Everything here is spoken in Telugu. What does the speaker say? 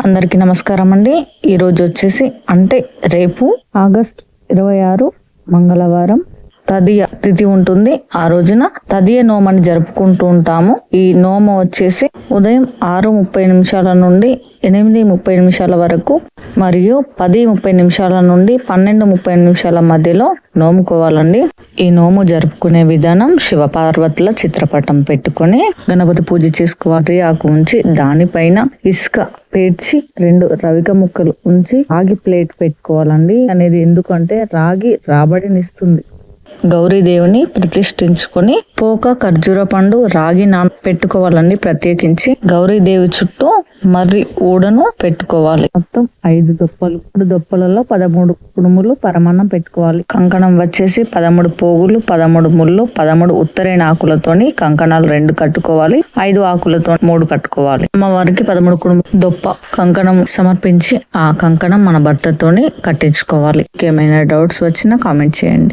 అందరికీ నమస్కారం అండి. ఈరోజు వచ్చేసి అంటే రేపు ఆగస్ట్ 26 మంగళవారం తదియ తిథి ఉంటుంది. ఆ రోజున తదియ నోమని జరుపుకుంటూ ఉంటాము. ఈ నోమ వచ్చేసి ఉదయం 6:30 నుండి 8:30 వరకు మరియు 10:30 నుండి 12:30 మధ్యలో నోముకోవాలండి. ఈ నోము జరుపుకునే విధానం శివపార్వతుల చిత్రపటం పెట్టుకొని గణపతి పూజ చేసుకోవాలి. ఆకు ఉంచి దానిపైన ఇసుక పేర్చి 2 రవిక ముక్కలు ఉంచి రాగి ప్లేట్ పెట్టుకోవాలండి. అనేది ఎందుకంటే రాగి రాబడినిస్తుంది. గౌరీదేవిని ప్రతిష్ఠించుకొని పోక ఖర్జూర పండు రాగి పెట్టుకోవాలండి. ప్రత్యేకించి గౌరీదేవి చుట్టూ మర్రి ఊడను పెట్టుకోవాలి. మొత్తం 5 దొప్పలు, 3 దొప్పలలో 13 కుడుములు పరమాన్నం పెట్టుకోవాలి. కంకణం వచ్చేసి 13 పోగులు, 13 ముళ్ళు, 13 ఉత్తరైన ఆకులతోని కంకణాలు 2 కట్టుకోవాలి. 5 ఆకులతో 3 కట్టుకోవాలి. అమ్మవారికి 13 కుడుము దొప్ప కంకణం సమర్పించి ఆ కంకణం మన భర్తతోని కట్టించుకోవాలి. ఏమైనా డౌట్స్ వచ్చినా కామెంట్ చేయండి.